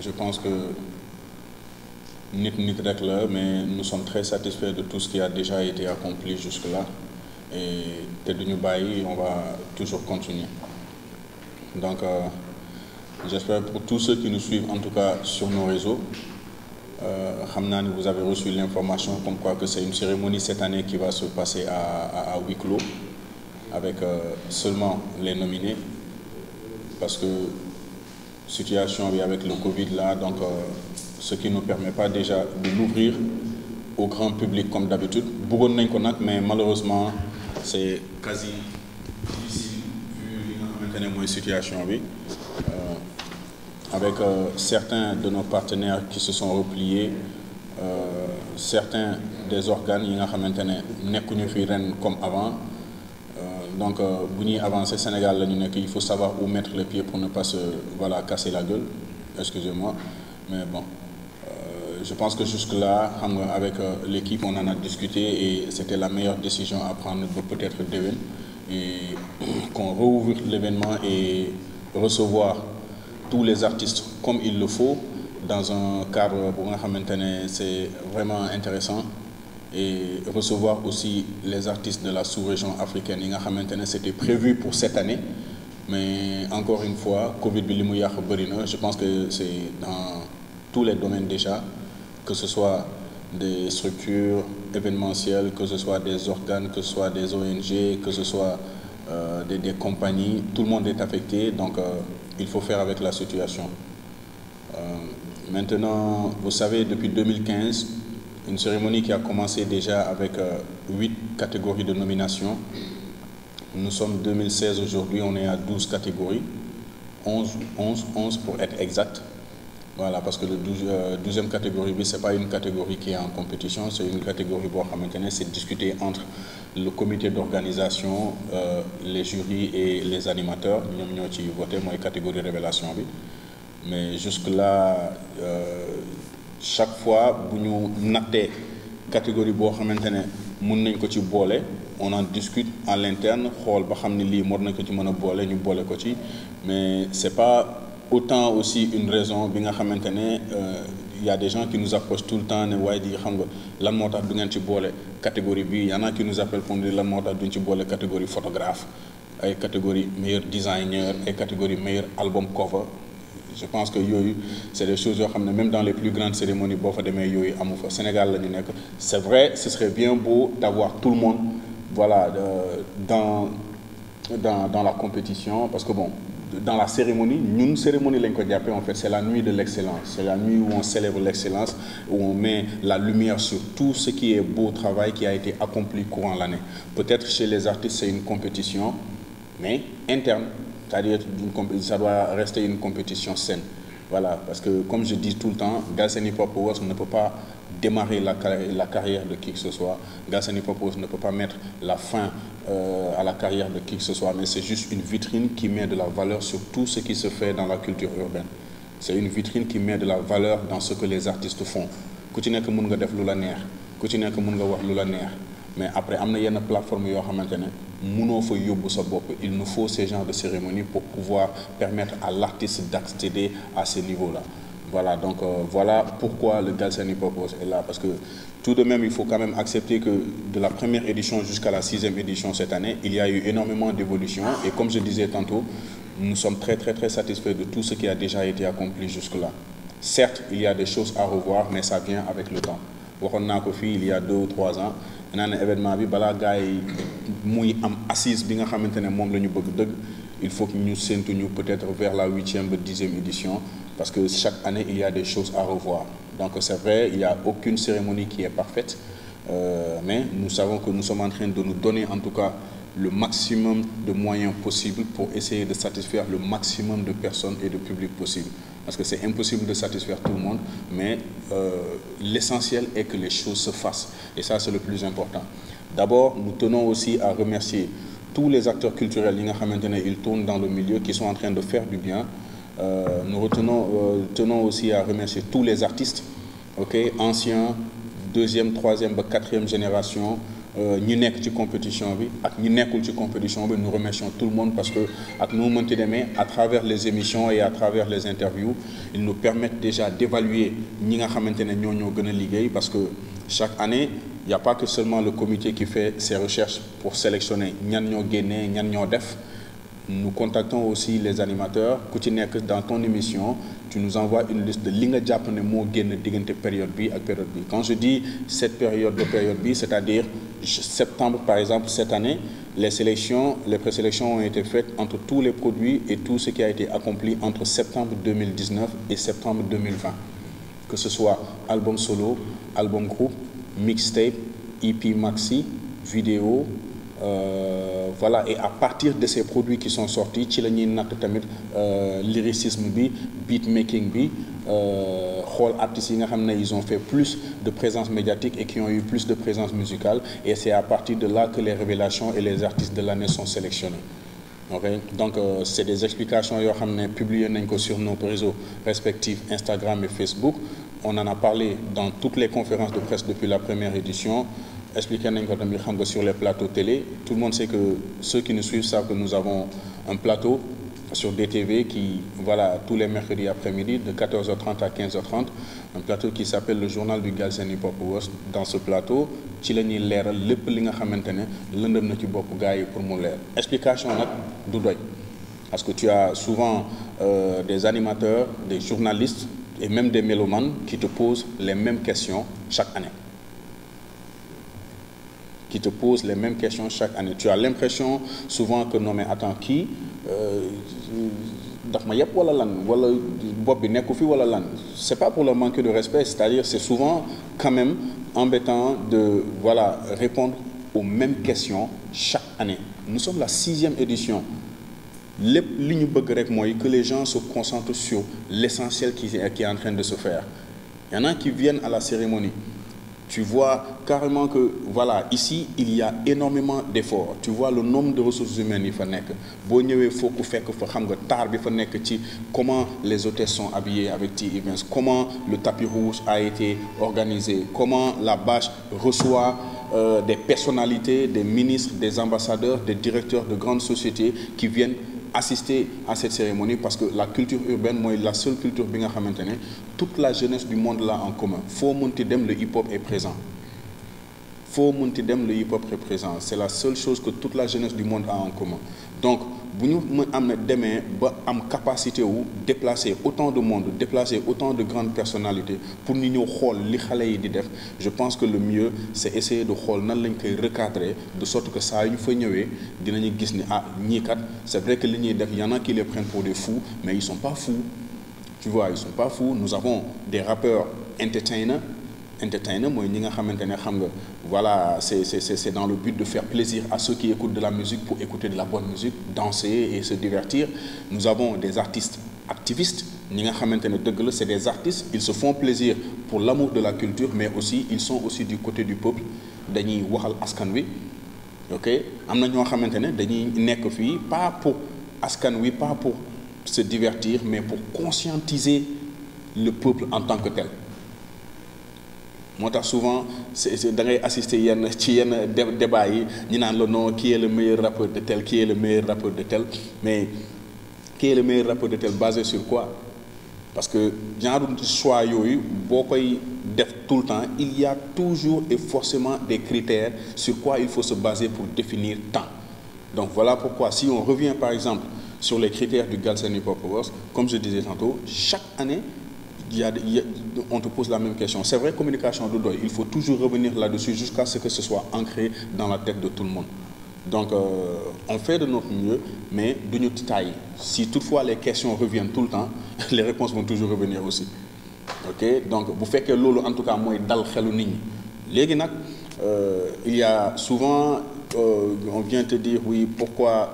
je pense que nit rek la, mais nous sommes très satisfaits de tout ce qui a déjà été accompli jusque-là. Et te duñu bàyyi, on va toujours continuer. Donc, j'espère pour tous ceux qui nous suivent, en tout cas sur nos réseaux, vous avez reçu l'information comme quoi que c'est une cérémonie cette année qui va se passer à huis clos, avec seulement les nominés, parce que situation avec le Covid là, donc ce qui ne nous permet pas déjà de l'ouvrir au grand public comme d'habitude. Mais malheureusement, c'est quasi difficile vu la situation. Avec certains de nos partenaires qui se sont repliés, certains des organes qui ne sont comme avant. Donc, pour avancer au Sénégal, il faut savoir où mettre les pieds pour ne pas se casser la gueule. Excusez-moi. Mais bon, je pense que jusque-là, avec l'équipe, on en a discuté et c'était la meilleure décision à prendre peut-être d'événement. Et qu'on rouvre l'événement et recevoir tous les artistes comme il le faut dans un cadre pour c'est vraiment intéressant et recevoir aussi les artistes de la sous-région africaine. C'était prévu pour cette année, mais encore une fois, Covid, je pense que c'est dans tous les domaines déjà, que ce soit des structures événementielles, que ce soit des organes, que ce soit des ONG, que ce soit des compagnies, tout le monde est affecté, donc il faut faire avec la situation. Maintenant, vous savez, depuis 2015, une cérémonie qui a commencé déjà avec 8 catégories de nomination. Nous sommes 2016 aujourd'hui, on est à 12 catégories, 11 pour être exact. Voilà, parce que la 12e catégorie, ce n'est pas une catégorie qui est en compétition, c'est une catégorie pour maintenant, c'est discuter entre le comité d'organisation, les jurys et les animateurs. Nous avons voté pour la catégorie révélation. Mais jusque-là, chaque fois que nous avons une catégorie pour maintenant, on en discute à l'interne, mais ce n'est pas autant aussi une raison, il y a des gens qui nous approchent tout le temps, catégorie B, il y en a qui nous appellent pour dire la catégorie photographe, la catégorie meilleur designer, la catégorie meilleur album cover. Je pense que c'est des choses, même dans les plus grandes cérémonies, au Sénégal, c'est vrai, ce serait bien beau d'avoir tout le monde dans la compétition, parce que bon, dans la cérémonie, une cérémonie, en fait, c'est la nuit de l'excellence. C'est la nuit où on célèbre l'excellence, où on met la lumière sur tout ce qui est beau travail qui a été accompli courant l'année. Peut-être chez les artistes, c'est une compétition, mais interne. C'est-à-dire que ça doit rester une compétition saine. Voilà, parce que comme je dis tout le temps, Galsen Hip Hop Awards ne peut pas démarrer la carrière de qui que ce soit. Galsen Hip Hop Awards ne peut pas mettre la fin à la carrière de qui que ce soit, mais c'est juste une vitrine qui met de la valeur sur tout ce qui se fait dans la culture urbaine. C'est une vitrine qui met de la valeur dans ce que les artistes font. Mais après, il y a une plateforme il nous faut ces genres de cérémonies pour pouvoir permettre à l'artiste d'accéder à ce niveau-là. Voilà, donc voilà pourquoi le Galsen Hip Hop est là. Parce que tout de même, il faut quand même accepter que de la première édition jusqu'à la 6e édition cette année, il y a eu énormément d'évolutions. Et comme je disais tantôt, nous sommes très satisfaits de tout ce qui a déjà été accompli jusque-là. Certes, il y a des choses à revoir, mais ça vient avec le temps. Il y a 2 ou 3 ans, il y a un événement qui assise, il faut que nous sentons peut-être vers la 8e ou 10e édition, parce que chaque année, il y a des choses à revoir. Donc c'est vrai, il n'y a aucune cérémonie qui est parfaite, mais nous savons que nous sommes en train de nous donner en tout cas le maximum de moyens possibles pour essayer de satisfaire le maximum de personnes et de publics possibles. Parce que c'est impossible de satisfaire tout le monde, mais l'essentiel est que les choses se fassent. Et ça, c'est le plus important. D'abord, nous tenons aussi à remercier tous les acteurs culturels qui tournent dans le milieu, qui sont en train de faire du bien. Nous tenons aussi à remercier tous les artistes, anciens, 2e, 3e, 4e génération, ñi nekk ci compétition bi ak ñi nekkul ci compétition bi, nous remercions tout le monde parce que ak nu mu mënti demee à travers les émissions et à travers les interviews ils nous permettent déjà d'évaluer ñi nga xamante ne ñoo gën a liggéey parce que chaque année il n'y a pas que seulement le comité qui fait ses recherches pour sélectionner ñan ñoo génnee ñan ñoo def. Nous contactons aussi les animateurs ku ci nekk dans ton émission tu nous envoies une liste de li nga jàpp ne moo génn diggante période bi ak période bi. Quand je dis cette période de période bi, c'est-à-dire septembre par exemple cette année, les présélections ont été faites entre tous les produits et tout ce qui a été accompli entre septembre 2019 et septembre 2020. Que ce soit album solo, album groupe, mixtape, EP maxi, vidéo. Voilà, et à partir de ces produits qui sont sortis ci la ñuy natt tamit lyricisme bi beatmaking bi xool artistes yi nga xam ne ils ont fait plus de présence médiatique et qui ont eu plus de présence musicale et c'est à partir de là que les révélations et les artistes de l'année sont sélectionnés. Okay. Donc c'est des explications yoo xam ne publié nañ ko sur nos réseaux respectifs Instagram et Facebook. On en a parlé dans toutes les conférences de presse depuis la première édition. Expliqué nañ ko tamit xam nga sur les plateaux télé. Tout le monde sait que ceux qui nous suivent savent que nous avons un plateau sur DTV qui, voilà, tous les mercredis après-midi de 14h30 à 15h30, un plateau qui s'appelle le journal du Galsen Hip Hop Awards. Dans ce plateau ci la ñuy leeral lépp li nga xamante ne lëndëm na ci bopp gars yi pour mu leer. Explication nag du doy parce que tu as souvent des animateurs, des journalistes et même des mélomanes qui te posent les mêmes questions chaque année. Qui te posent les mêmes questions chaque année. Tu as l'impression souvent que non mais attends kii daf ma yëpp wala lan wala bopp bi nekku fi wala lan. C'est pas pour leur manquer de respect, c'est-à-dire c'est souvent quand même embêtant de voilà répondre aux mêmes questions chaque année. Nous sommes la 6e édition. Lépp li ñu bëgg rek mooy que les gens se concentrent sur l'essentiel qui est en train de se faire. Il y en a qui viennent à la cérémonie. Tu vois carrément que voilà ici il y a énormément d'efforts. Tu vois le nombre de ressources humaines yi fa nekk boo ñëwee foo ko fekk fa xam nga taar bi fa nekk ci comment les hôtesses sont habillées avec T-Events, comment le tapis rouge a été organisé, comment la bâche reçoit des personnalités, des ministres, des ambassadeurs, des directeurs de grandes sociétés qui viennent assister à cette cérémonie parce que la culture urbaine mooy la seule culture bi nga xamante ne toute la jeunesse du monde l'a en commun. Foo mënti dem le hip-hop est présent. Foo mënti dem le hip-hop est présent. C'est la seule chose que toute la jeunesse du monde a en commun. Donc bu ñu am na demee ba am capacité wu déplacer autant de monde, déplacer autant de grandes personnalités pour ñu ñëw xool li xale yi di def, je pense que le mieux c'est essayer de xool nan lañ koy recadrer de sorte que saa yu ñu fa ñëwee dinañu gis ni ah ñii kat c'est vrai que li ñuy def y en a qui les prennent pour des fous mais ils sont pas fous. Tu vois, ils sont pas fous. Nous avons des rappeurs entertainers mooy ñi nga xamante ne xam nga voilà c'est dans le but de faire plaisir à ceux qui écoutent de la musique pour écouter de la bonne musique, danser et se divertir. Nous avons des artistes activistes ñi nga xamante ne dëgg la c'est des artistes, ils se font plaisir pour l'amour de la culture mais aussi ils sont aussi du côté du peuple dañuy waxal askan wi. OK, am na ñoo xamante ne dañuy nekk fii pas pour askan wi, pas pour se divertir mais pour conscientiser le peuple en tant que tel. Moo tax souvent c'est da ngay assister ci yenn débat yi ñu naan la non qui est le meilleur rappeur de tel, qui est le meilleur rappeur de tel, mais qui est le meilleur rappeur de tel basé sur quoi? Parce que genre choix yooyu boo koy def tout le temps il y a toujours et forcément des critères sur quoi il faut se baser pour définir tant. Donc voilà pourquoi si on revient par exemple sur les critères du Galsen Hip Hop Awards, comme je disais tantôt, chaque année on te pose la même question. C'est vrai, communication du doy, il faut toujours revenir là-dessus jusqu'à ce que ce soit ancré dans la tête de tout le monde. Donc on fait de notre mieux mais duñu taille. Si toutefois les questions reviennent tout le temps, les réponses vont toujours revenir aussi. OK, donc bu fekkee loolu en tout cas mooy dal xelu nit ñi. Léegi nag il y a souvent on vient te dire oui pourquoi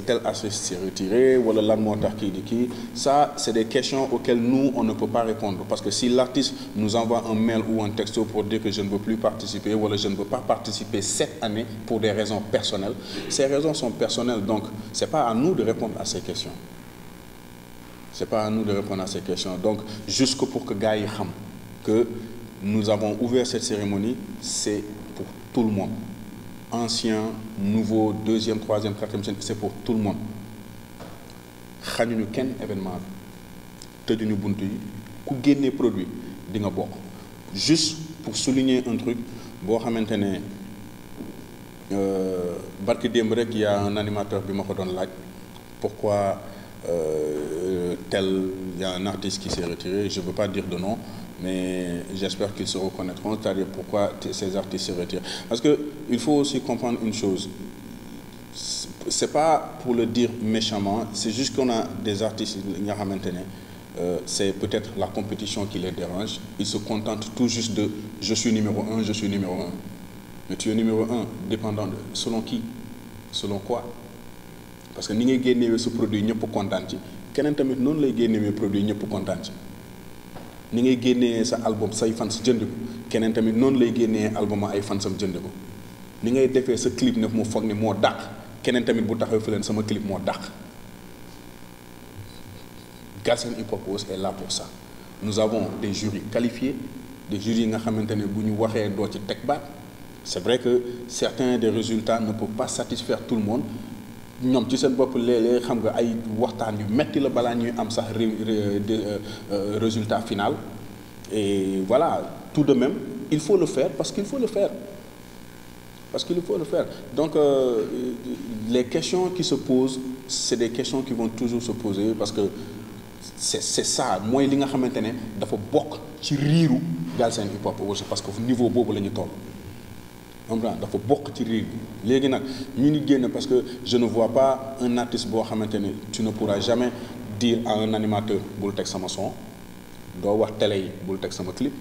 tel artiste s'est retiré wala lan moo tax kii di kii. Ça c'est des questions auxquelles nous on ne peut pas répondre parce que si l'artiste nous envoie un mail ou un texto pour dire que je ne veux plus participer wala je ne veux pas participer cette année pour des raisons personnelles, ces raisons sont personnelles donc c'est pas à nous de répondre à ces questions. C'est pas à nous de répondre à ces questions. Donc jusque pour que gars yi xam que nous avons ouvert cette cérémonie, c'est pour tout le monde ancien nouveau deuxième troisième quatrième c'est pour tout le monde xañuñu kenn événement bi tëjuñu bunt yi ku génnee produit di nga bokk juste pour souligner un truc boo xamante ne barki démb rek y a un animateur bi ma ko doon laaj pourquoi il y a un artiste qui s'est retiré je ne veux pas dire de nom mais j'espère qu'ils se reconnaîtront, c'est-à-dire pourquoi ces artistes se retirent. Parce qu'il faut aussi comprendre une chose, c'est pas pour le dire méchamment, c'est juste qu'on a des artistes, c'est peut-être la compétition qui les dérange, ils se contentent tout juste de « je suis numéro 1, je suis numéro 1 ». Mais tu es numéro 1, dépendant de selon qui, selon quoi. Parce que ni ngay génnewee ce produit ñëpp kontaan ci keneen tamit noonu lay génnewee produit ñëpp kontaan ci ni ngay génnee sa album say fans jënd ko keneen tamit noonu lay génnee album ay fansam jënd ko ni ngay defee sa clip ne mu foog ne moo dàq keneen tamit bu taxaw fi leen sama clip moo dàq. Galsen Hip Hop Awards est là pour ça. Nous avons des jurys qualifiés, des jurys nga xamante ne bu ñu waxee doo ci teg baat. C'est vrai que certains des résultats ne peuvent pas satisfaire tout le monde. ñoom ci seen bopp léeg-léeg xam nga ay waxtaan yu metti la balaa ñuy am sax résultat final et voilà tout de même il faut le faire parce qu'il faut le faire donc les questions qui se posent c'est des questions qui vont toujours se poser parce que c'est ça mooy li nga xamante ne dafa bokk ci riiru Galsen Hip Hop Awards parce que niveau boobu la ñu toll. dafa bokk ci riir bi léegi nag ñu ni génn parce que je ne vois pas un artiste boo xamante ne tu ne pourras jamais dire à un animateur bul teg sama son doo wax télé yi bul teg sama clip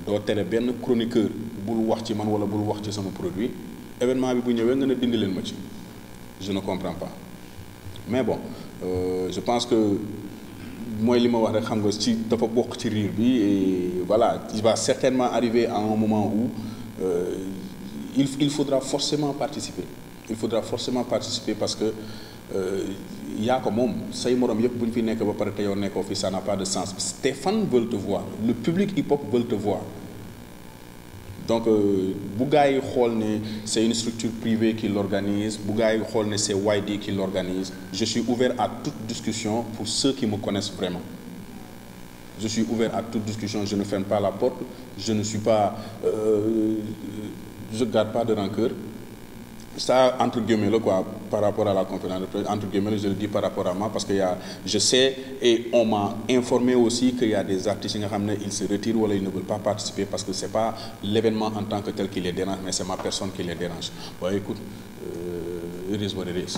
doo tere benn chroniqueur bul wax ci man wala bul wax ci sama produit événement bi bu ñëwee nga ne dindi leen ma ci je ne comprends pas mais bon je pense que mooy li ma wax rek xam nga ci dafa bokk ci riir bi et voilà il va certainement arriver à un moment où il faudra forcément participer parce que yaa ko moom say morom yëpp bu ñu fi nekk ba pare te yow nekkoo fi ça n'a pas de sens tes fans veulent te voir le public hip hop veut te voir donc bu gars yi xool ne c'est une structure privée qui l'organise bu gars yi xool ne c'est YD qui l'organise je suis ouvert à toute discussion pour ceux qui me connaissent vraiment je suis ouvert à toute discussion je ne ferme pas la porte je ne suis pas je garde pas de rancœur ça entre guillemets là quoi par rapport à la conférence de presse entre guillemets je le dis par rapport à moi parce que je sais et on m'a informé aussi qu'il y a des artistes qui nga xam ne ils se retirent wala ils ne veulent pas participer parce que c'est pas l'événement en tant que tel qui les dérange mais c'est ma personne qui les dérange waaye écoute it is what it is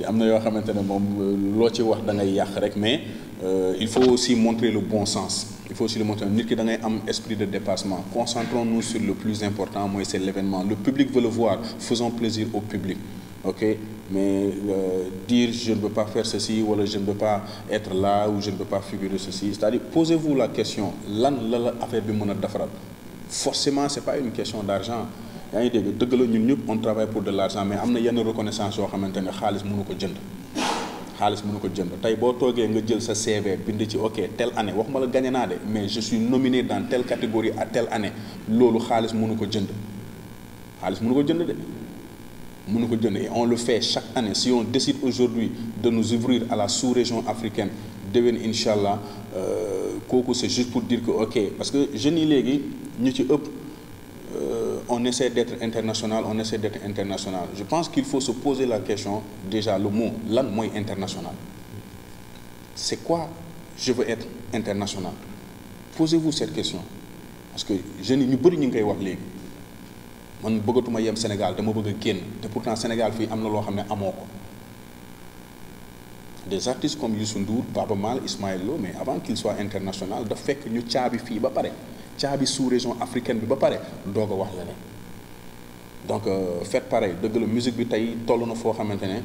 am na yoo xamante ne moom loo ci wax da ngay yàq rek mais il faut aussi montrer le bon sens il faut aussi le montrer nit ki da ngay am esprit de dépassement concentrons-nous sur le plus important mooy c'est l'événement le public veut le voir faisons plaisir au public ok mais dire je ne veux pas faire ceci wala je ne veux pas être là ou je ne veux pas figurer ceci c'est-à-dire posez-vous la question lan la affaire bi mën a defaral forcément c'est pas une question d'argent yaa ngi dégg dëgg la ñun ñëpp on travaille pour de l'argent mais am na yenn reconnaissance yoo xamante ne xaalis mënu ko jënd tey boo toogee nga jël sa CV bind ci ok telle année waxuma la gagné naa de mais je suis nominé dans telle catégorie à telle année loolu xaalis mënu ko jënd et on le fait chaque année si on décide aujourd'hui de nous ouvrir à la sous-région africaine déwén incha allah kooku c'est juste pour dire que ok parce que jeunes yi léegi ñu ci ëpp on essaie d'être international je pense qu'il faut se poser la question déjà le mot lan mooy international c'est quoi je veux être international posez-vous cette question parce que jeunes yi ñu bëri ñu ngi koy wax léegi man bëggatuma yem Sénégal dama bëgg a génn te pourtant Sénégal fii am na loo xam ne amoo ko des artistes comme Youssou Ndour Baaba Maal Ismaël Lo mais avant qu'il soit international daf fekk ñu caabi fii ba pare caabi sous-région africaine bi ba pare doog a wax leneen donc faites pareil dëgg la musique bi tey toll na foo xamante ne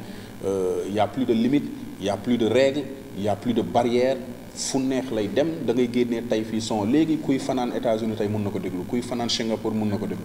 y a plus de limites y a plus de règles y a plus de barrières fu neex lay dem da ngay génnee tey fii son léegi kuy fanaan États-Unis tey mën na ko déglu kuy fanaan Singapour mën na ko déglu